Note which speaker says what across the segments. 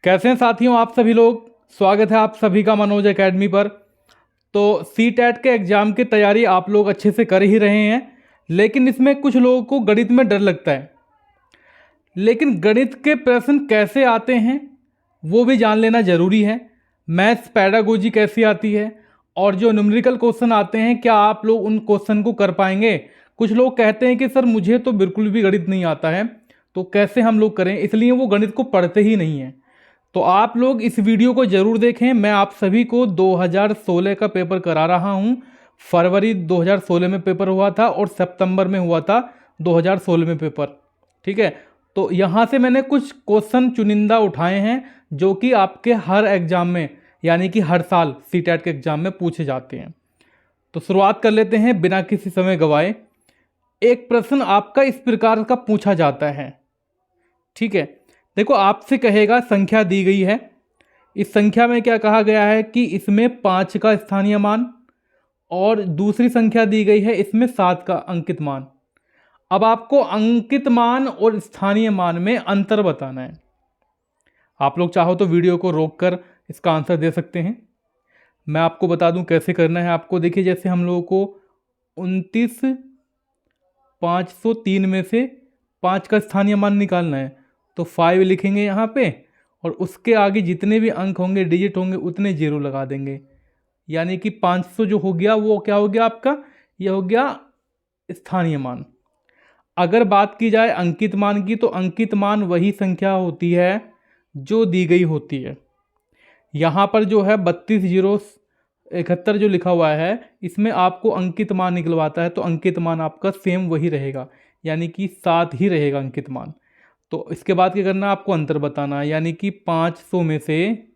Speaker 1: कैसे हैं साथियों आप सभी लोग। स्वागत है आप सभी का मनोज एकेडमी पर। तो सीटेट के एग्ज़ाम की तैयारी आप लोग अच्छे से कर ही रहे हैं, लेकिन इसमें कुछ लोगों को गणित में डर लगता है। लेकिन गणित के प्रश्न कैसे आते हैं वो भी जान लेना ज़रूरी है। मैथ्स पैडागोजी कैसी आती है और जो न्यूमेरिकल क्वेश्चन आते हैं क्या आप लोग उन क्वेश्चन को कर पाएंगे। कुछ लोग कहते हैं कि सर मुझे तो बिल्कुल भी गणित नहीं आता है, तो कैसे हम लोग करें, इसलिए वो गणित को पढ़ते ही नहीं हैं। तो आप लोग इस वीडियो को ज़रूर देखें। मैं आप सभी को 2016 का पेपर करा रहा हूं। फरवरी 2016 में पेपर हुआ था और सितंबर में हुआ था 2016 में पेपर। ठीक है, तो यहाँ से मैंने कुछ क्वेश्चन चुनिंदा उठाए हैं जो कि आपके हर एग्जाम में, यानी कि हर साल सीटेट के एग्जाम में पूछे जाते हैं। तो शुरुआत कर लेते हैं बिना किसी समय गवाए। एक प्रश्न आपका इस प्रकार का पूछा जाता है। ठीक है, देखो आपसे कहेगा संख्या दी गई है। इस संख्या में क्या कहा गया है कि इसमें 5 का स्थानीय मान और दूसरी संख्या दी गई है इसमें 7 का अंकित मान। अब आपको अंकित मान और स्थानीय मान में अंतर बताना है। आप लोग चाहो तो वीडियो को रोककर इसका आंसर दे सकते हैं। मैं आपको बता दूं कैसे करना है। आपको देखिए, जैसे हम लोगों को 29,503 में से 5 का स्थानीय मान निकालना है, तो 5 लिखेंगे यहाँ पे और उसके आगे जितने भी अंक होंगे, डिजिट होंगे, उतने जीरो लगा देंगे। यानी कि 500 जो हो गया वो क्या हो गया आपका, ये हो गया स्थानीय मान। अगर बात की जाए अंकित मान की, तो अंकित मान वही संख्या होती है जो दी गई होती है। यहाँ पर जो है 32,071 जो लिखा हुआ है, इसमें आपको अंकित मान निकलवाता है, तो अंकित मान आपका सेम वही रहेगा, यानी कि 7 ही रहेगा अंकित मान। तो इसके बाद क्या करना है, आपको अंतर बताना है, यानी कि 500 में से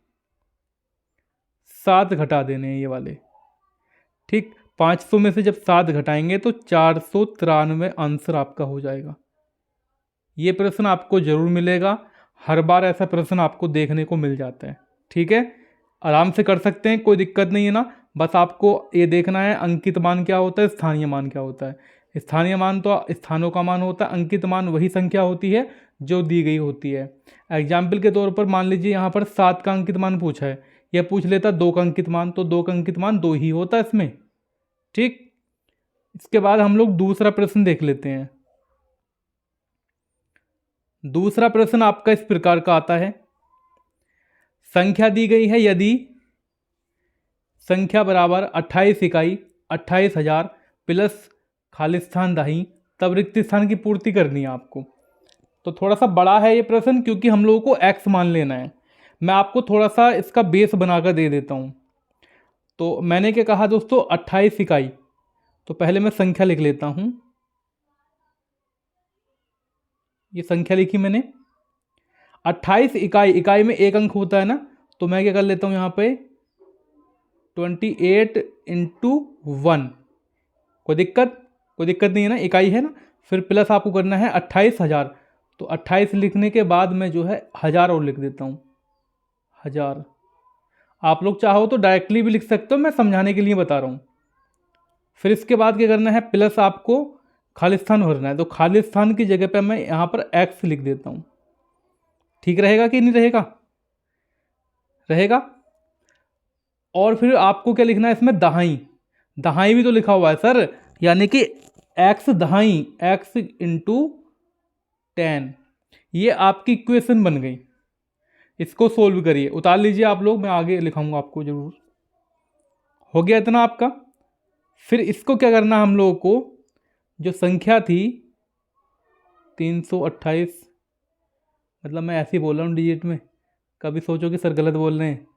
Speaker 1: 7 घटा देने हैं ये वाले। ठीक, 500 में से जब 7 घटाएंगे तो 493 आंसर आपका हो जाएगा। ये प्रश्न आपको जरूर मिलेगा, हर बार ऐसा प्रश्न आपको देखने को मिल जाता है। ठीक है, आराम से कर सकते हैं, कोई दिक्कत नहीं है ना। बस आपको ये देखना है अंकित मान क्या होता है, स्थानीय मान क्या होता है। स्थानीय मान तो स्थानों का मान होता है, अंकित मान वही संख्या होती है जो दी गई होती है। एग्जाम्पल के तौर पर मान लीजिए यहाँ पर 7 का अंकित मान पूछा है, यह पूछ लेता 2 का अंकित मान, तो 2 का अंकित मान 2 ही होता है इसमें। ठीक, इसके बाद हम लोग दूसरा प्रश्न देख लेते हैं। दूसरा प्रश्न आपका इस प्रकार का आता है। संख्या दी गई है, यदि संख्या बराबर 28 इकाई 28,000 प्लस खाली स्थान दाही, तब रिक्त स्थान की पूर्ति करनी है आपको। तो थोड़ा सा बड़ा है ये प्रश्न, क्योंकि हम लोगों को एक्स मान लेना है। मैं आपको थोड़ा सा इसका बेस बनाकर दे देता हूँ। तो मैंने क्या कहा दोस्तों, 28 इकाई। तो पहले मैं संख्या लिख लेता हूँ। ये संख्या लिखी मैंने। 28 इकाई, इकाई में एक अंक होता है ना, तो मैं क्या कर लेता हूँ यहाँ पे 28 इंटू 1। कोई दिक्कत नहीं है ना, इकाई है ना। फिर प्लस आपको करना है 28,000, तो 28 लिखने के बाद मैं जो है 1000 और लिख देता हूँ, 1000। आप लोग चाहो तो डायरेक्टली भी लिख सकते हो, मैं समझाने के लिए बता रहा हूँ। फिर इसके बाद क्या करना है, प्लस आपको खाली स्थान भरना है, तो खाली स्थान की जगह पे मैं यहाँ पर एक्स लिख देता हूँ। ठीक रहेगा कि नहीं रहेगा, रहेगा। और फिर आपको क्या लिखना है इसमें, दहाई। दहाई भी तो लिखा हुआ है सर, यानी कि एक्स दहाई, एक्स इंटू 10। ये आपकी इक्वेशन बन गई। इसको सोल्व करिए, उतार लीजिए आप लोग, मैं आगे लिखाऊंगा आपको जरूर। हो गया इतना आपका। फिर इसको क्या करना हम लोगों को, जो संख्या थी 328, मतलब मैं ऐसे ही बोल रहा हूँ डिजिट में, कभी सोचो कि सर गलत बोल रहे हैं,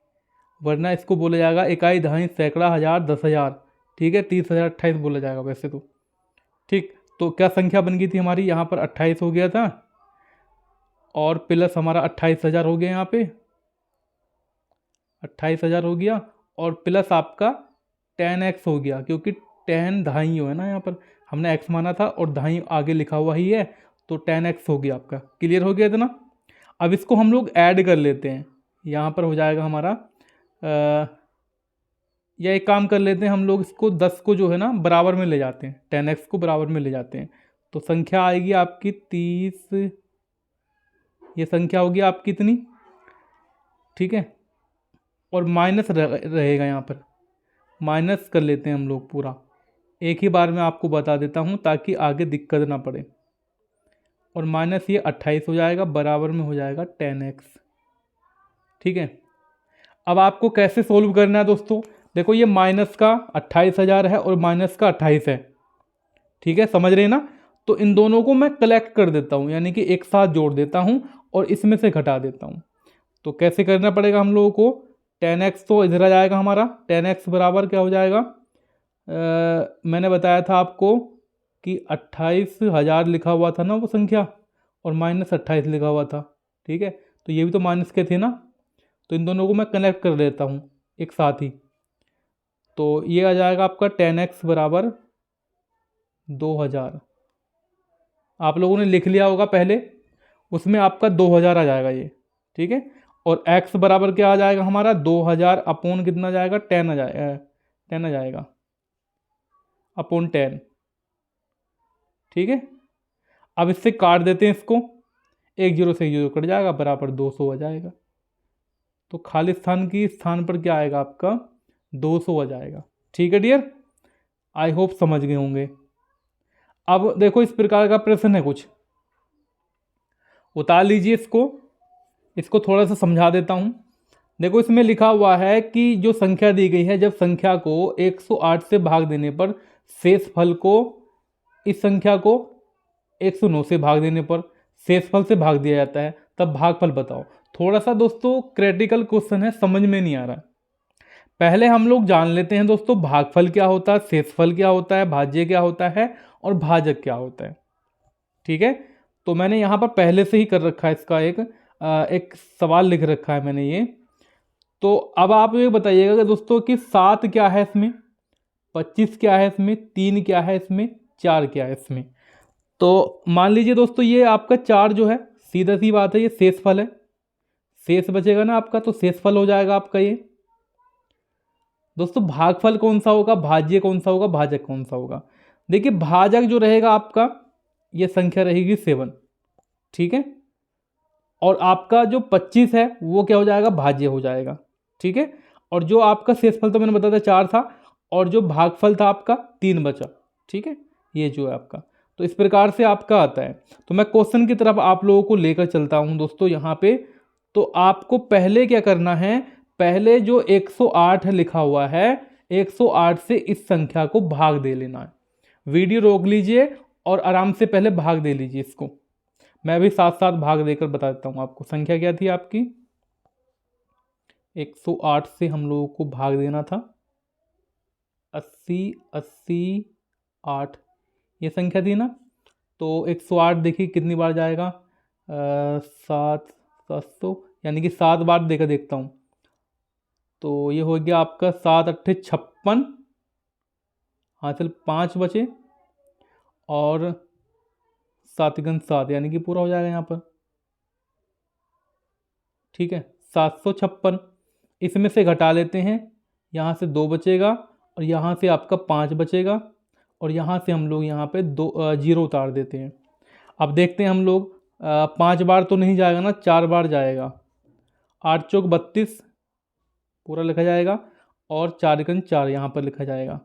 Speaker 1: वरना इसको बोला जाएगा इकाई दहाई सैकड़ा हज़ार 10,000। ठीक है, 30,028 बोला जाएगा वैसे तो। ठीक, तो क्या संख्या बन गई थी हमारी, यहाँ पर 28 हो गया था और प्लस हमारा 28,000 हो गया, यहाँ पे 28,000 हो गया और प्लस आपका 10x हो गया, क्योंकि 10 दहाई है ना, यहाँ पर हमने x माना था और दहाई आगे लिखा हुआ ही है, तो 10x हो गया आपका। क्लियर हो गया इतना। अब इसको हम लोग ऐड कर लेते हैं, यहाँ पर हो जाएगा हमारा या एक काम कर लेते हैं हम लोग, इसको 10 को जो है ना बराबर में ले जाते हैं, 10x को बराबर में ले जाते हैं, तो संख्या आएगी आपकी 30। ये संख्या होगी आपकी इतनी ठीक है, और माइनस रहेगा यहाँ पर, माइनस कर लेते हैं हम लोग पूरा, एक ही बार में आपको बता देता हूँ ताकि आगे दिक्कत ना पड़े। और माइनस ये 28 हो जाएगा, बराबर में हो जाएगा 10x। ठीक है, अब आपको कैसे सोल्व करना है दोस्तों, देखो ये माइनस का 28,000 है और माइनस का 28 है, ठीक है, समझ रहे हैं ना। तो इन दोनों को मैं कलेक्ट कर देता हूँ, यानी कि एक साथ जोड़ देता हूँ और इसमें से घटा देता हूँ। तो कैसे करना पड़ेगा हम लोगों को, 10x तो इधर आ जाएगा हमारा, 10x बराबर क्या हो जाएगा, मैंने बताया था आपको कि 28,000 लिखा हुआ था ना वो संख्या, और माइनस 28 लिखा हुआ था, ठीक है, तो ये भी तो माइनस के थे ना, तो इन दोनों को मैं कनेक्ट कर लेता हूँ एक साथ ही। तो ये आ जाएगा आपका 10x बराबर 2000, आप लोगों ने लिख लिया होगा पहले, उसमें आपका 2000 आ जाएगा ये, ठीक है। और x बराबर क्या आ जाएगा हमारा, 2000 अपोन कितना जाएगा, 10 आ जाएगा, 10 आ जाएगा अपोन 10, ठीक है। अब इससे काट देते हैं इसको, एक जीरो से एक जीरो कट जाएगा, बराबर 200 आ जाएगा। तो खाली स्थान की स्थान पर क्या आएगा आपका, 200 आ जाएगा। ठीक है डियर, आई होप समझ गए होंगे। अब देखो इस प्रकार का प्रश्न है कुछ, उतार लीजिए इसको थोड़ा सा समझा देता हूँ। देखो इसमें लिखा हुआ है कि जो संख्या दी गई है, जब संख्या को 108 से भाग देने पर शेष फल को, इस संख्या को 109 से भाग देने पर शेष फल से भाग दिया जाता है, तब भागफल बताओ। थोड़ा सा दोस्तों क्रिटिकल क्वेश्चन है, समझ में नहीं आ रहा। पहले हम लोग जान लेते हैं दोस्तों भागफल क्या होता है, शेषफल क्या होता है, भाज्य क्या होता है और भाजक क्या होता है। ठीक है, तो मैंने यहाँ पर पहले से ही कर रखा है इसका एक सवाल लिख रखा है मैंने ये। तो अब आप ये बताइएगा कि दोस्तों कि 7 क्या है इसमें, 25 क्या है इसमें, 3 क्या है इसमें, 4 क्या है इसमें। तो मान लीजिए दोस्तों ये आपका 4 जो है, सीधा सी बात है ये शेषफल है, शेष बचेगा ना आपका, तो शेषफल हो जाएगा आपका ये। दोस्तों भागफल कौन सा होगा, भाज्य कौन सा होगा, भाजक कौन सा होगा। देखिए भाजक जो रहेगा आपका, ये संख्या रहेगी 7, ठीक है। और आपका जो 25 है वो क्या हो जाएगा, भाज्य हो जाएगा, ठीक है। और जो आपका शेषफल तो मैंने बताया था 4 था, और जो भागफल था आपका 3 बचा, ठीक है, ये जो है आपका। तो इस प्रकार से आपका आता है। तो मैं क्वेश्चन की तरफ आप लोगों को लेकर चलता हूं दोस्तों यहाँ पे। तो आपको पहले क्या करना है, पहले जो 108 लिखा हुआ है, 108 से इस संख्या को भाग दे लेना है। वीडियो रोक लीजिए और आराम से पहले भाग दे लीजिए इसको, मैं भी साथ साथ भाग देकर बता देता हूँ आपको। संख्या क्या थी आपकी, 108 से हम लोगों को भाग देना था 80, 80, 8, ये संख्या थी ना। तो 108 देखिए कितनी बार जाएगा, 7, 700, यानी कि 7 बार देकर देखता हूँ। तो ये हो गया आपका 7 अट्ठे 56, हाँ चल 5 बचे, और 7 गुण 7 यानी कि पूरा हो जाएगा यहाँ पर, ठीक है, 756। इसमें से घटा लेते हैं, यहाँ से 2 बचेगा और यहाँ से आपका 5 बचेगा, और यहाँ से हम लोग यहाँ पे 2 जीरो उतार देते हैं। अब देखते हैं हम लोग 5 बार तो नहीं जाएगा ना, 4 बार जाएगा, 8 चौक 32 पूरा लिखा जाएगा, और 4 गुण 4 यहाँ पर लिखा जाएगा।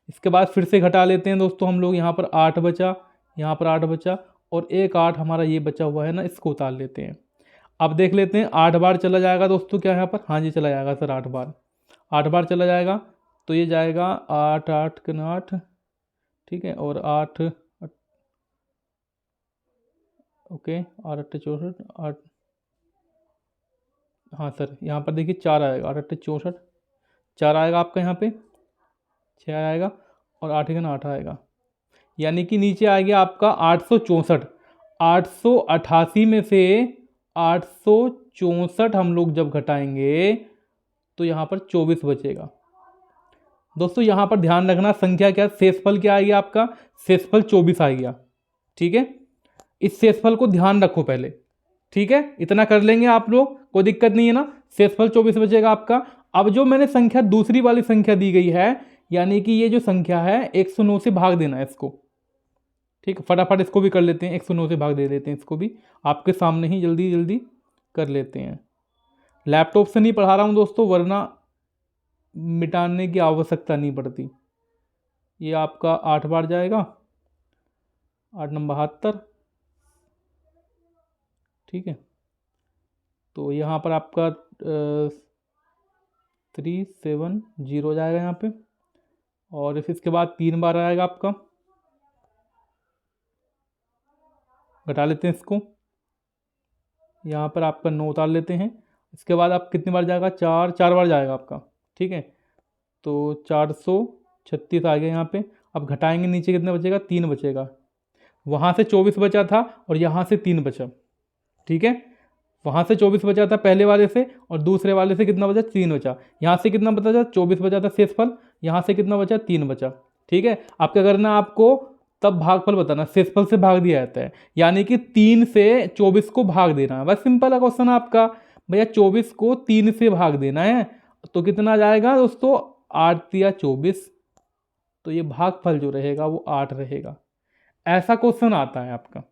Speaker 1: इसके बाद फिर से घटा लेते हैं दोस्तों हम लोग, यहाँ पर 8 बचा, यहाँ पर 8 बचा, और एक 8 हमारा ये बचा हुआ है ना, इसको उतार लेते हैं। अब देख लेते हैं 8 बार चला जाएगा दोस्तों क्या यहाँ पर, हाँ जी चला जाएगा सर, 8 बार, 8 बार चला जाएगा। तो ये जाएगा 8, 8 गुण 8, ठीक है, और 8, ओके, 8 अट्ठे 64, 8, हाँ सर यहाँ पर देखिए 4 आएगा, 8 अट्ठे 64, 4 आएगा आपका यहाँ पे, 6 आएगा, और 8 गुण 8 आएगा, यानी कि नीचे आ गया आपका 864। 888 में से 864 हम लोग जब घटाएंगे तो यहाँ पर 24 बचेगा। दोस्तों यहाँ पर ध्यान रखना, संख्या क्या, शेषफल क्या आ गया आपका, शेषफल 24 आ गया, ठीक है। इस शेषफल को ध्यान रखो पहले, ठीक है, इतना कर लेंगे आप लोग, कोई दिक्कत नहीं है ना। शेषफल 24 बचेगा आपका। अब जो मैंने संख्या दूसरी वाली संख्या दी गई है, यानी कि ये जो संख्या है 109 से भाग देना है इसको, ठीक है, फटाफट इसको भी कर लेते हैं, 109 से भाग दे देते हैं इसको भी, आपके सामने ही जल्दी जल्दी कर लेते हैं। लैपटॉप से नहीं पढ़ा रहा हूँ दोस्तों, वरना मिटाने की आवश्यकता नहीं पड़ती। ये आपका 8 बार जाएगा, 8 9 72, ठीक है। तो यहाँ पर आपका 370 जाएगा यहाँ पे, और फिर इसके बाद 3 बार आएगा आपका, घटा लेते हैं इसको, यहाँ पर आपका 9 उतार लेते हैं। इसके बाद आप कितनी बार जाएगा, 4 बार जाएगा आपका, ठीक है। तो 436 आ गया यहाँ पे। अब घटाएंगे, नीचे कितना बचेगा, 3 बचेगा। वहाँ से 24 बचा था और यहाँ से 3 बचा, ठीक है। वहाँ से 24 बचा था पहले वाले से, और दूसरे वाले से कितना बचा, 3 बचा। यहाँ से कितना बचा, 24 बचा था शेषफल, यहाँ से कितना बचा, 3 बचा, ठीक है। आप क्या करना, आपको तब भागफल बताना, शेषफल से भाग दिया जाता है, यानी कि 3 से 24 को भाग देना है। बस सिंपल है क्वेश्चन आपका, भैया 24 को 3 से भाग देना है, तो कितना जाएगा दोस्तों, 8 या 24, तो ये भागफल जो रहेगा वो 8 रहेगा। ऐसा क्वेश्चन आता है आपका।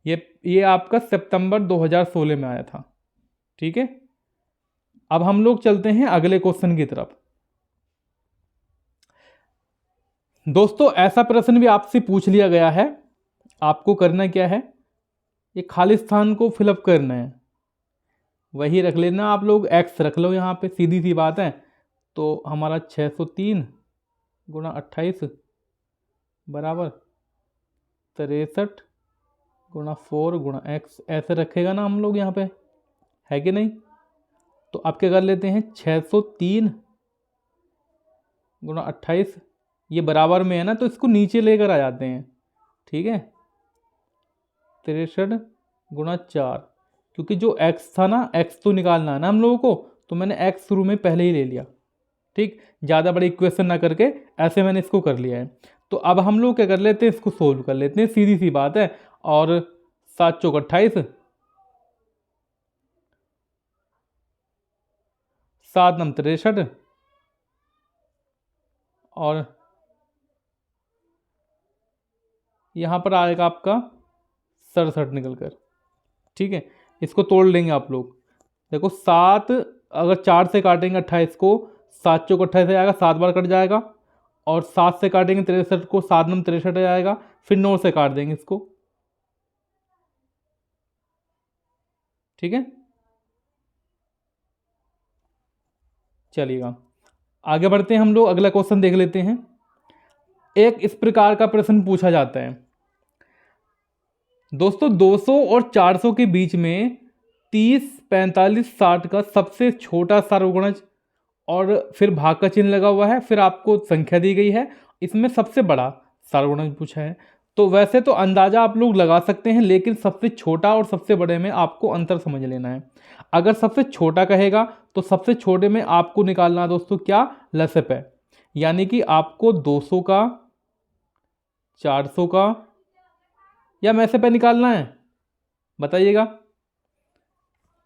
Speaker 1: ये आपका सितंबर 2016 में आया था, ठीक है। अब हम लोग चलते हैं अगले क्वेश्चन की तरफ। दोस्तों ऐसा प्रश्न भी आपसे पूछ लिया गया है, आपको करना क्या है, ये खाली स्थान को फिलअप करना है। वही रख लेना आप लोग, एक्स रख लो यहाँ पे, सीधी सी बात है। तो हमारा 603 गुणा 28 बराबर 63 गुणा 4 गुणा एक्स, ऐसे रखेगा ना हम लोग यहाँ पे, है कि नहीं। तो आप क्या कर लेते हैं, 603 गुणा 28, ये बराबर में है ना, तो इसको नीचे लेकर आ जाते हैं, ठीक है। 63 गुणा 4, क्योंकि जो x था ना, x तो निकालना है ना हम लोगों को, तो मैंने x शुरू में पहले ही ले लिया, ठीक। ज़्यादा बड़ी इक्वेशन ना करके ऐसे मैंने इसको कर लिया है। तो अब हम लोग क्या कर लेते हैं, इसको सोल्व कर लेते हैं, सीधी सी बात है। और 7 चौक 28, 7 नम 63, और यहाँ पर आएगा आपका 67 निकल कर, ठीक है। इसको तोड़ लेंगे आप लोग, देखो 7 अगर 4 से काटेंगे 28 को, 7 चौक 28 आएगा, 7 बार कट जाएगा। और 7 से काटेंगे 63 को, 7 नम 63 आएगा, फिर 9 से काट देंगे इसको, ठीक है। चलिएगा आगे बढ़ते हैं हम लोग, अगला क्वेश्चन देख लेते हैं। एक इस प्रकार का प्रश्न पूछा जाता है दोस्तों, 200 और 400 के बीच में 30, 45, 60 का सबसे छोटा सार्वगुणज, और फिर भाग का चिन्ह लगा हुआ है, फिर आपको संख्या दी गई है, इसमें सबसे बड़ा सार्वगुणज पूछा है। तो वैसे तो अंदाजा आप लोग लगा सकते हैं, लेकिन सबसे छोटा और सबसे बड़े में आपको अंतर समझ लेना है। अगर सबसे छोटा कहेगा तो सबसे छोटे में आपको निकालना है दोस्तों क्या, लसप है, यानी कि आपको 200 का, 400 का या मैसे पे निकालना है, बताइएगा।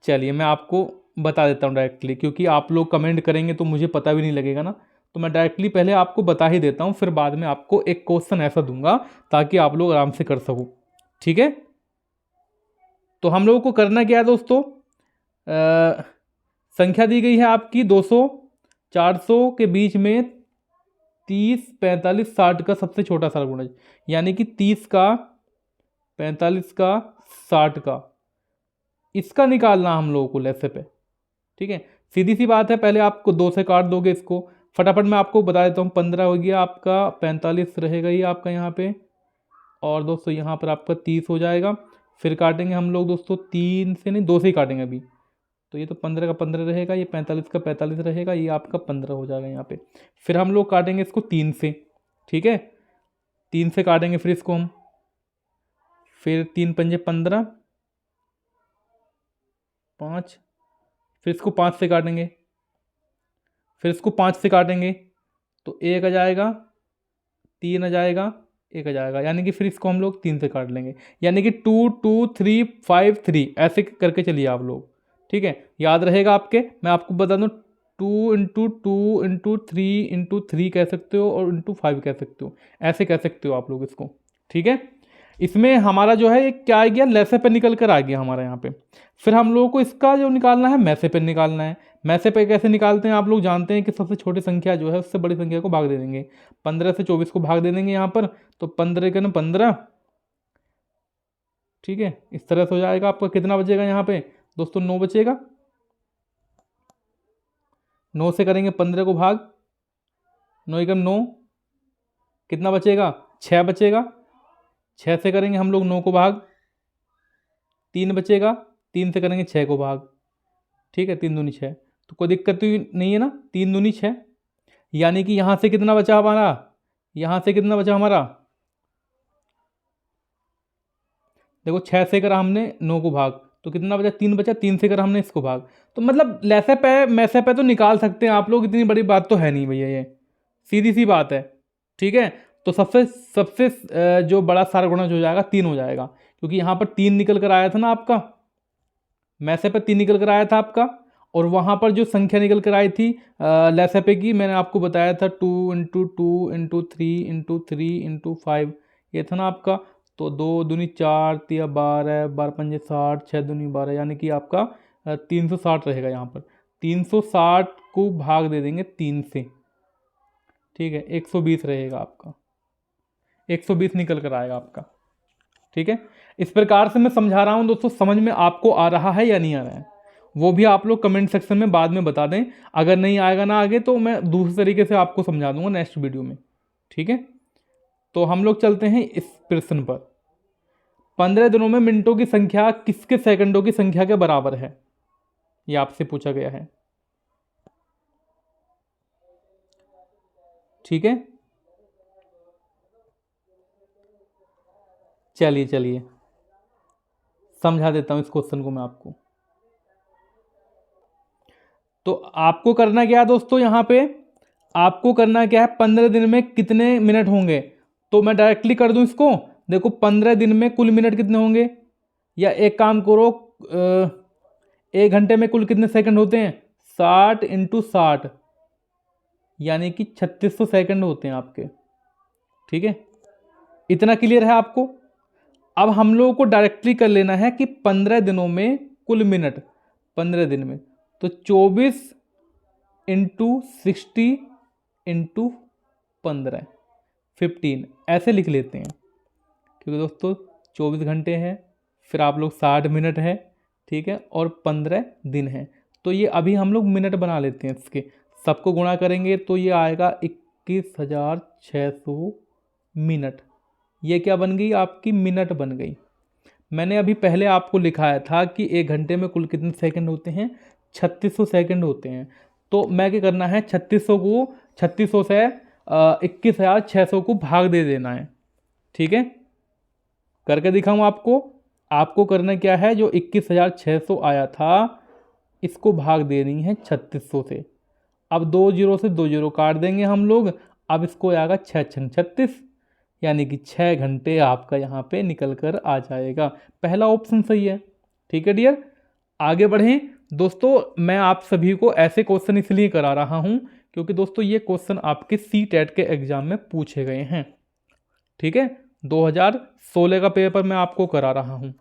Speaker 1: चलिए मैं आपको बता देता हूँ डायरेक्टली, क्योंकि आप लोग कमेंट करेंगे तो मुझे पता भी नहीं लगेगा ना, तो मैं डायरेक्टली पहले आपको बता ही देता हूँ, फिर बाद में आपको एक क्वेश्चन ऐसा दूंगा ताकि आप लोग आराम से कर सको, ठीक है। तो हम लोगों को करना क्या है दोस्तों, संख्या दी गई है आपकी 200, 400 के बीच में 30, 45, 60 का सबसे छोटा सार्वगुणज, यानी कि 30 का, 45 का, 60 का, इसका निकालना हम लोगों को लैसे पे, ठीक है। सीधी सी बात है, पहले आपको 2 से काट दोगे इसको, फटाफट मैं आपको बता देता हूँ। 15 हो गया आपका, 45 रहेगा ही आपका यहाँ पे, और दोस्तों यहाँ पर आपका 30 हो जाएगा। फिर काटेंगे हम लोग दोस्तों, 3 से नहीं 2 से ही काटेंगे अभी, तो ये तो 15 का 15 रहेगा, ये 45 का 45 रहेगा, ये आपका 15 हो जाएगा यहाँ पे। फिर हम लोग काटेंगे इसको 3 से, ठीक है, 3 से काटेंगे फिर इसको हम, फिर 3 पंजे 15, 5, फिर इसको 5 से काटेंगे, फिर इसको 5 से काटेंगे, तो 1 आ जाएगा, 3 आ जाएगा, 1 आ जाएगा, यानी कि फिर इसको हम लोग 3 से काट लेंगे, यानी कि 2 2 3 5 3 ऐसे करके चलिए आप लोग, ठीक है। याद रहेगा आपके, मैं आपको बता दूँ, 2 इंटू 2 इंटू 3 इंटू 3 कह सकते हो, और इंटू 5 कह सकते हो, ऐसे कह सकते हो आप लोग इसको, ठीक है। इसमें हमारा जो है एक क्या आ गया, लैसे पे निकल कर आ गया हमारा यहाँ पे। फिर हम लोगों को इसका जो निकालना है मैसे पे निकालना है। मैसे पे कैसे निकालते हैं आप लोग जानते हैं कि सबसे छोटी संख्या जो है उससे बड़ी संख्या को भाग दे देंगे। 15 से 24 को भाग दे देंगे यहाँ पर, तो 15 के ना 15, ठीक है। इस तरह से हो जाएगा आपका। कितना बचेगा यहाँ पे दोस्तों, 9 बचेगा। 9 से करेंगे 15 को भाग, 9 एकम 9, कितना बचेगा, 6 बचेगा। 6 से करेंगे हम लोग 9 को भाग, 3 बचेगा। 3 से करेंगे 6 को भाग, ठीक है, 3 दूनी 6, तो कोई दिक्कत तो नहीं है ना, 3 दूनी 6। यानी कि यहाँ से कितना बचा हमारा, यहाँ से कितना बचा हमारा, देखो 6 से करा हमने 9 को भाग, तो कितना बचा, 3 बचा। 3 से करा हमने इसको भाग, तो मतलब लैसे पे मैसे पे तो निकाल सकते हैं आप लोग, इतनी बड़ी बात तो है नहीं भैया, ये सीधी सी बात है, ठीक है। तो सबसे सबसे जो बड़ा सारगुणज हो जाएगा 3 हो जाएगा, क्योंकि यहाँ पर 3 निकल कर आया था ना आपका, मैसे पे 3 निकल कर आया था आपका, और वहाँ पर जो संख्या निकल कर आई थी लैसे पे की, मैंने आपको बताया था 2 इंटू 2 इंटू 3 इंटू 3 इंटू 5, ये था ना आपका। तो 2 दूनी 4, 3 12, 12 पंजे 60, 6 दूनी 12, यानी कि आपका 360 रहेगा यहाँ पर। 360 को भाग दे देंगे 3 से, ठीक है, 120 रहेगा आपका, 120 निकल कर आएगा आपका, ठीक है। इस प्रकार से मैं समझा रहा हूं दोस्तों, समझ में आपको आ रहा है या नहीं आ रहा है, वो भी आप लोग कमेंट सेक्शन में बाद में बता दें। अगर नहीं आएगा ना आगे, तो मैं दूसरे तरीके से आपको समझा दूंगा नेक्स्ट वीडियो में, ठीक है। तो हम लोग चलते हैं इस प्रश्न पर। 15 दिनों में मिनटों की संख्या किसके सेकंडों की संख्या के बराबर है, ये आपसे पूछा गया है, ठीक है। चलिए चलिए समझा देता हूं इस क्वेश्चन को मैं आपको। तो आपको करना क्या है दोस्तों, यहां पे आपको करना क्या है, 15 दिन में कितने मिनट होंगे, तो मैं डायरेक्टली कर दूं इसको। देखो 15 दिन में कुल मिनट कितने होंगे, या एक काम करो, 1 घंटे में कुल कितने सेकंड होते हैं, 60 इंटू 60, यानी कि 3600 सेकंड होते हैं आपके, ठीक है। इतना क्लियर है आपको। अब हम लोगों को डायरेक्टली कर लेना है कि 15 दिनों में कुल मिनट, 15 दिन में, तो 24 इंटू 60 इंटू 15, 15 ऐसे लिख लेते हैं, क्योंकि दोस्तों 24 घंटे हैं, फिर आप लोग 60 मिनट है, ठीक है, और 15 दिन है। तो ये अभी हम लोग मिनट बना लेते हैं, इसके सबको गुणा करेंगे तो ये आएगा 21,600 मिनट। ये क्या बन गई, आपकी मिनट बन गई। मैंने अभी पहले आपको लिखाया था कि 1 घंटे में कुल कितने सेकंड होते हैं, 3600 सेकंड होते हैं। तो मैं क्या करना है, 3600 से 21,600 को भाग दे देना है, ठीक है। करके दिखाऊं आपको। आपको करना क्या है, जो 21,600 आया था इसको भाग देनी है 3600 से। अब 2 जीरो से 2 जीरो काट देंगे हम लोग। अब इसको आएगा 6 छंग 36, यानी कि 6 घंटे आपका यहाँ पे निकल कर आ जाएगा। पहला ऑप्शन सही है, ठीक है डियर। आगे बढ़ें दोस्तों, मैं आप सभी को ऐसे क्वेश्चन इसलिए करा रहा हूँ क्योंकि दोस्तों ये क्वेश्चन आपके CTET के एग्जाम में पूछे गए हैं, ठीक है। 2016 का पेपर मैं आपको करा रहा हूँ।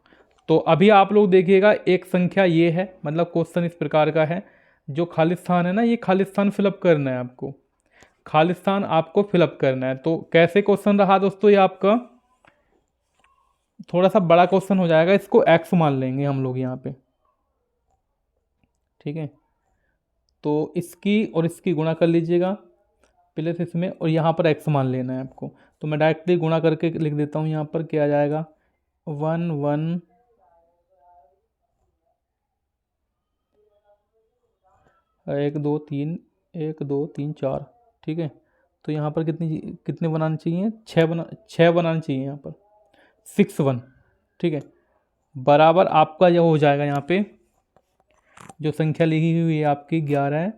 Speaker 1: तो अभी आप लोग देखिएगा, एक संख्या ये है, मतलब क्वेश्चन इस प्रकार का है, जो खाली स्थान है ना, ये खाली स्थान फिलअप करना है आपको, खाली स्थान आपको फिलअप करना है। तो कैसे क्वेश्चन रहा दोस्तों, ये आपका थोड़ा सा बड़ा क्वेश्चन हो जाएगा, इसको x मान लेंगे हम लोग यहाँ पे, ठीक है। तो इसकी और इसकी गुणा कर लीजिएगा प्लस इसमें, और यहाँ पर x मान लेना है आपको। तो मैं डायरेक्टली गुणा करके लिख देता हूँ, यहाँ पर क्या आ जाएगा, 1 1 1 2 3 1 2 3 4, ठीक है। तो यहाँ पर कितने बनाने चाहिए, 6 बनाने चाहिए यहाँ पर, 6 1, ठीक है। बराबर आपका यह हो जाएगा, यहाँ पे जो संख्या लिखी हुई है आपकी 11 है,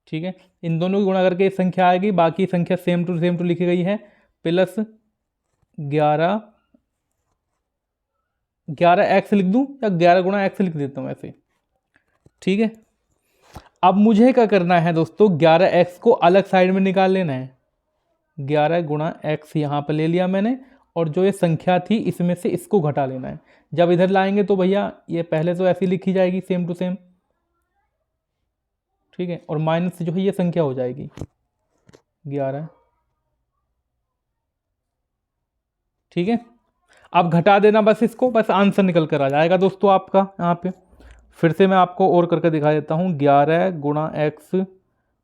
Speaker 1: ठीक है। इन दोनों की गुणा करके संख्या आएगी, बाकी संख्या सेम टू लिखी गई है, प्लस 11 x लिख दूं या 11 गुणा x लिख देता हूं ऐसे, ठीक है। अब मुझे क्या करना है दोस्तों, 11x को अलग साइड में निकाल लेना है, 11 गुणा x यहाँ पर ले लिया मैंने, और जो ये संख्या थी इसमें से इसको घटा लेना है। जब इधर लाएंगे तो भैया ये पहले तो ऐसी लिखी जाएगी सेम टू सेम, ठीक है, और माइनस से जो है ये संख्या हो जाएगी 11, ठीक है। अब घटा देना बस इसको, बस आंसर निकल कर आ जाएगा दोस्तों आपका यहाँ पे। फिर से मैं आपको और करके दिखा देता हूँ। 11 गुणा एक्स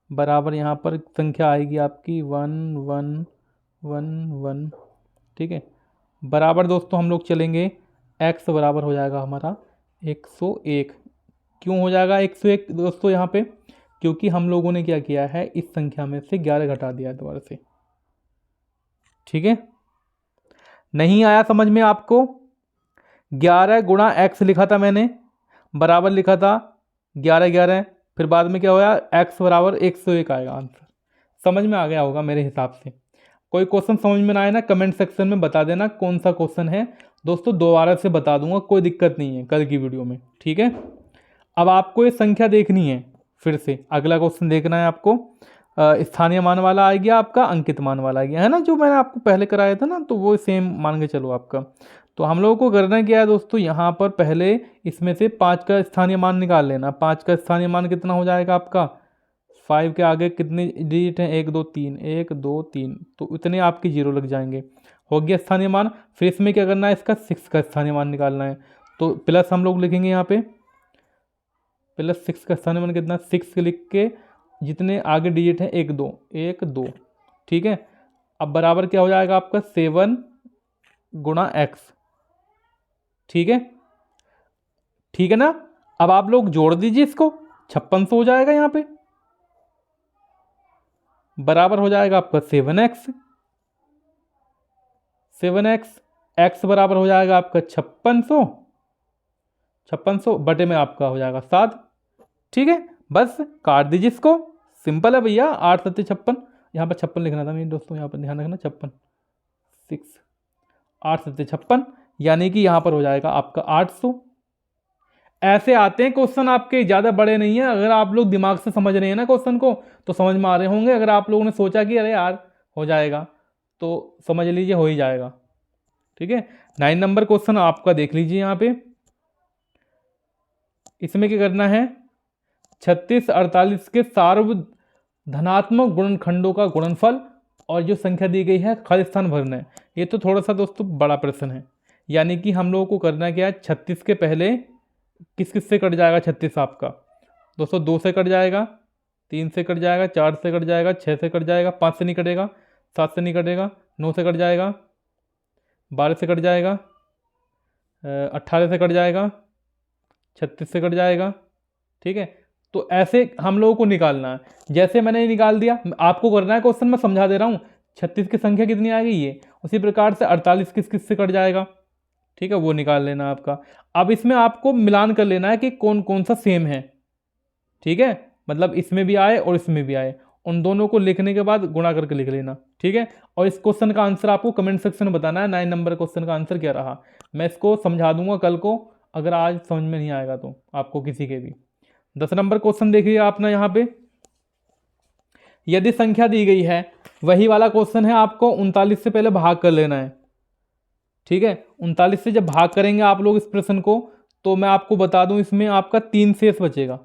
Speaker 1: बराबर यहाँ पर संख्या आएगी आपकी 1 1 1 1, ठीक है। बराबर दोस्तों हम लोग चलेंगे, x बराबर हो जाएगा हमारा 101। क्यों हो जाएगा 101 दोस्तों यहाँ पे? क्योंकि हम लोगों ने क्या किया है, इस संख्या में से 11 घटा दिया दोबारा से, ठीक है। नहीं आया समझ में आपको? 11 गुणा एक्स लिखा था मैंने, बराबर लिखा था 11 11, फिर बाद में क्या होया, x बराबर 101 आएगा आंसर। समझ में आ गया होगा मेरे हिसाब से। कोई क्वेश्चन समझ में ना आए ना, कमेंट सेक्शन में बता देना कौन सा क्वेश्चन है दोस्तों, दोबारा से बता दूंगा, कोई दिक्कत नहीं है कल की वीडियो में, ठीक है। अब आपको ये संख्या देखनी है, फिर से अगला क्वेश्चन देखना है आपको। स्थानीय मान वाला आ गया आपका, अंकित मान वाला आ गया है ना, जो मैंने आपको पहले कराया था ना, तो वो सेम मान के चलो आपका। तो हम लोगों को करना क्या है दोस्तों, यहाँ पर पहले इसमें से 5 का स्थानीय मान निकाल लेना। 5 का स्थानीय मान कितना हो जाएगा आपका, 5 के आगे कितने डिजिट हैं, 1 2 3, 1 2 3, तो इतने आपके जीरो लग जाएंगे। हो गया स्थानीय मान। फिर इसमें क्या करना है, इसका 6 का स्थानीय मान निकालना है। तो प्लस हम लोग लिखेंगे यहाँ पे, प्लस 6 का स्थानीय मान कितना, 6 लिख के जितने आगे डिजिट हैं 1 2 1 2, ठीक है। अब बराबर क्या हो जाएगा आपका 7 गुणा एक्स, ठीक है, ठीक है ना। अब आप लोग जोड़ दीजिए इसको, 5600 हो जाएगा यहाँ पे, बराबर हो जाएगा आपका 7x, 7x, x बराबर हो जाएगा आपका 5600, 5600 बटे में आपका हो जाएगा 7, ठीक है। बस काट दीजिए इसको, सिंपल है भैया। 8 7 56, यहाँ पर 56 लिखना था मेरे दोस्तों, यहाँ पर ध्यान रखना 56, 6 8 7 56, यानी कि यहाँ पर हो जाएगा आपका 800। ऐसे आते हैं क्वेश्चन आपके, ज़्यादा बड़े नहीं है। अगर आप लोग दिमाग से समझ रहे हैं ना क्वेश्चन को, तो समझ में आ रहे होंगे। अगर आप लोगों ने सोचा कि अरे यार हो जाएगा, तो समझ लीजिए हो ही जाएगा, ठीक है। 9 नंबर क्वेश्चन आपका देख लीजिए यहाँ पे। इसमें क्या करना है, 36 48 के सार्वधनात्मक गुणनखंडों का गुणनफल और जो संख्या दी गई है खाली स्थान भरना है। ये तो थोड़ा सा दोस्तों बड़ा प्रश्न है, यानी कि हम लोगों को करना क्या है, 36 के पहले किस किस से कट जाएगा 36 आपका दोस्तों, 2 से कट जाएगा, 3 से कट जाएगा, 4 से कट जाएगा, 6 से कट जाएगा, 5 से नहीं कटेगा, 7 से नहीं कटेगा, 9 से कट जाएगा, 12 से कट जाएगा, 18 से कट जाएगा, 36 से कट जाएगा, ठीक है। तो ऐसे हम लोगों को निकालना है। जैसे मैंने निकाल दिया, आपको करना है क्वेश्चन में समझा दे रहा हूँ। 36 की संख्या कितनी आ गई ये, उसी प्रकार से 48 किस किस से कट जाएगा, ठीक है, वो निकाल लेना आपका। अब इसमें आपको मिलान कर लेना है कि कौन कौन सा सेम है, ठीक है, मतलब इसमें भी आए और इसमें भी आए, उन दोनों को लिखने के बाद गुणा करके लिख लेना, ठीक है। और इस क्वेश्चन का आंसर आपको कमेंट सेक्शन में बताना है 9 नंबर क्वेश्चन का आंसर क्या रहा। मैं इसको समझा दूंगा कल को, अगर आज समझ में नहीं आएगा तो आपको किसी के भी। 10 नंबर क्वेश्चन देखिए आपने यहाँ पे, यदि संख्या दी गई है, वही वाला क्वेश्चन है, आपको 39 से पहले भाग कर लेना है, ठीक है। 39 से जब भाग करेंगे आप लोग इस प्रश्न को, तो मैं आपको बता दूं इसमें आपका 3 शेष बचेगा।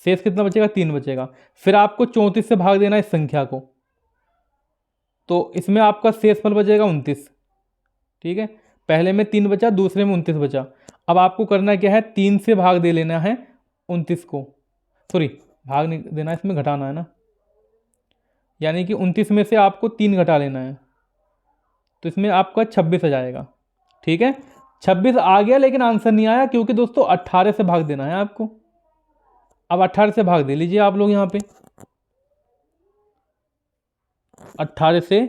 Speaker 1: शेष कितना बचेगा, 3 बचेगा। फिर आपको 34 से भाग देना है इस संख्या को, तो इसमें आपका शेष फल बचेगा 29, ठीक है। पहले में 3 बचा, दूसरे में 29 बचा। अब आपको करना क्या है, 3 से भाग दे लेना है 29 को, सॉरी भाग नहीं देना है, इसमें घटाना है ना, यानी कि 29 में से आपको 3 घटा लेना है, तो इसमें आपका 26 आ जाएगा, ठीक है। 26 आ गया, लेकिन आंसर नहीं आया, क्योंकि दोस्तों 18 से भाग देना है आपको। अब 18 से भाग दे लीजिए आप लोग यहाँ पे, 18 से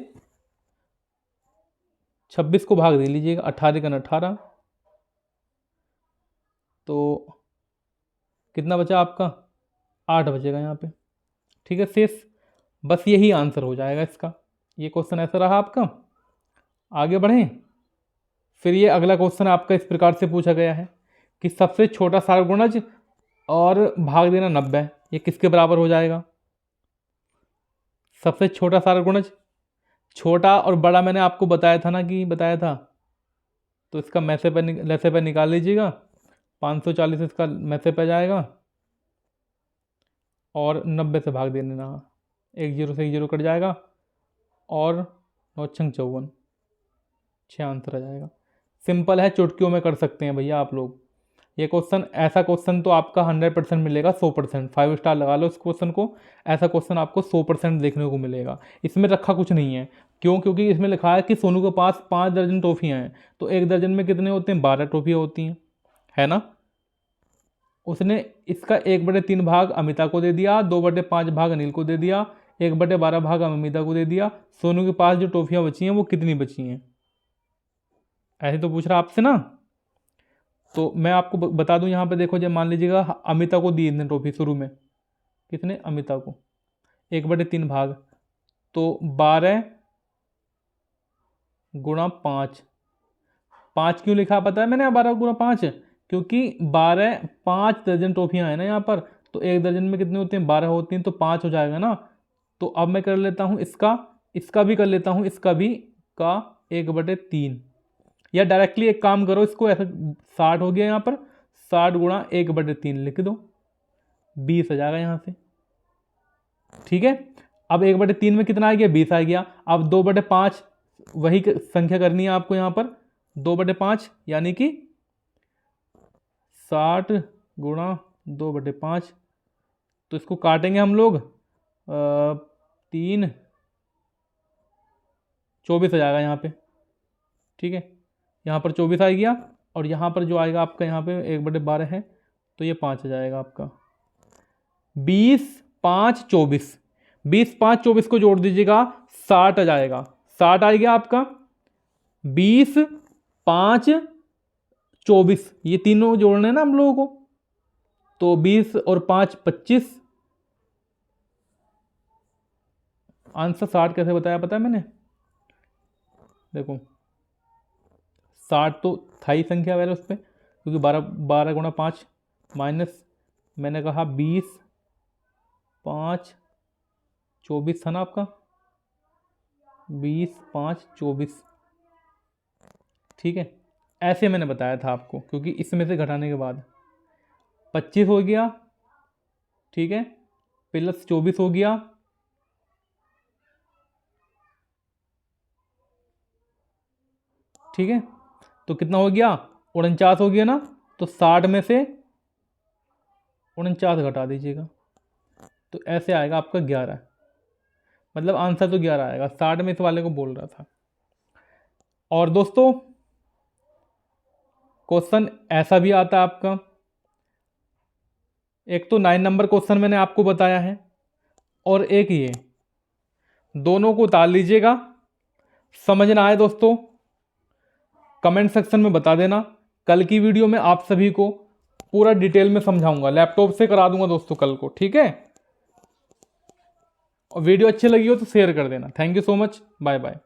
Speaker 1: 26 को भाग दे लीजिएगा, 18 का 18, तो कितना बचा आपका, 8 बचेगा यहाँ पे, ठीक है, शेष। बस यही आंसर हो जाएगा इसका। ये क्वेश्चन ऐसा रहा आपका। आगे बढ़ें। फिर ये अगला क्वेश्चन आपका इस प्रकार से पूछा गया है कि सबसे छोटा सारगुणज और भाग देना 90, ये किसके बराबर हो जाएगा। सबसे छोटा सारा गुणज, छोटा और बड़ा मैंने आपको बताया था ना, कि बताया था, तो इसका लैसे पे निकाल लीजिएगा। 540 इसका मैसे पे जाएगा और 90 से भाग दे देना, एक जीरो से एक जीरो कट जाएगा और 9×54, 6 आंसर आ जाएगा। सिंपल है, चुटकियों में कर सकते हैं भैया आप लोग। ये क्वेश्चन, ऐसा क्वेश्चन तो आपका 100% मिलेगा, 100%, 5 स्टार लगा लो इस क्वेश्चन को। ऐसा क्वेश्चन आपको 100% देखने को मिलेगा। इसमें रखा कुछ नहीं है, क्यों? क्योंकि इसमें लिखा है कि सोनू के पास 5 दर्जन टॉफियाँ हैं, तो 1 दर्जन में कितने होते हैं? 12 टॉफियाँ होती हैं, है ना। उसने इसका 1/3 भाग अमिता को दे दिया, 2/5 भाग अनिल को दे दिया, 1/12 भाग अमिता को दे दिया। सोनू के पास जो टॉफियाँ बची हैं वो कितनी बची हैं, ऐसे तो पूछ रहा आपसे ना। तो मैं आपको बता दूं, यहाँ पे देखो, जब मान लीजिएगा अमिता को दी इतने टॉफी शुरू में, कितने? अमिता को 1/3 भाग, तो 12 गुणा 5। 5 क्यों लिखा पता है मैंने 12 गुणा 5? क्योंकि 5 दर्जन टॉफियाँ हैं ना यहाँ पर, तो 1 दर्जन में कितने होते हैं? 12 होती हैं, तो 5 हो जाएगा ना। तो अब मैं कर लेता हूँ इसका भी कर लेता हूँ, इसका भी का 1/3, या डायरेक्टली एक काम करो, इसको ऐसा 60 हो गया यहाँ पर, 60 गुणा 1/3 लिख दो, 20 आ जाएगा यहाँ से, ठीक है। अब 1/3 में कितना आ गया? 20 आ गया। अब 2/5 वही संख्या करनी है आपको यहाँ पर, 2/5 यानी कि 60 गुणा 2/5, तो इसको काटेंगे हम लोग, 3, 24 आ जाएगा यहाँ पे, ठीक है। यहाँ पर 24 आ गया, और यहाँ पर जो आएगा आपका, यहाँ पे 1/12 है, तो ये 5 आ जाएगा आपका। 20, 5, 24, 20, 5, 24 को जोड़ दीजिएगा, 60 आ जाएगा। 60 आ गया आपका। 20, 5, 24, ये तीनों जोड़ने हैं ना हम लोगों को, तो 20 और 5, 25। आंसर 60 कैसे बताया पता है मैंने? देखो, 60 तो था ही संख्या पहले उस पर, क्योंकि 12 गुणा 5 माइनस, मैंने कहा 20, 5, 24 था ना आपका, 20, 5, 24, ठीक है। ऐसे मैंने बताया था आपको, क्योंकि इसमें से घटाने के बाद 25 हो गया, ठीक है, प्लस 24 हो गया, ठीक है, तो कितना हो गया? 49 हो गया ना। तो 60 में से 49 घटा दीजिएगा, तो ऐसे आएगा आपका 11। मतलब आंसर तो 11 आएगा, 60 में इस वाले को बोल रहा था। और दोस्तों, क्वेश्चन ऐसा भी आता है आपका, एक तो 9 नंबर क्वेश्चन मैंने आपको बताया है, और एक ये, दोनों को उतार लीजिएगा। समझ ना आए दोस्तों, कमेंट सेक्शन में बता देना। कल की वीडियो में आप सभी को पूरा डिटेल में समझाऊंगा, लैपटॉप से करा दूंगा दोस्तों कल को, ठीक है। और वीडियो अच्छी लगी हो तो शेयर कर देना। Thank you so much, bye bye.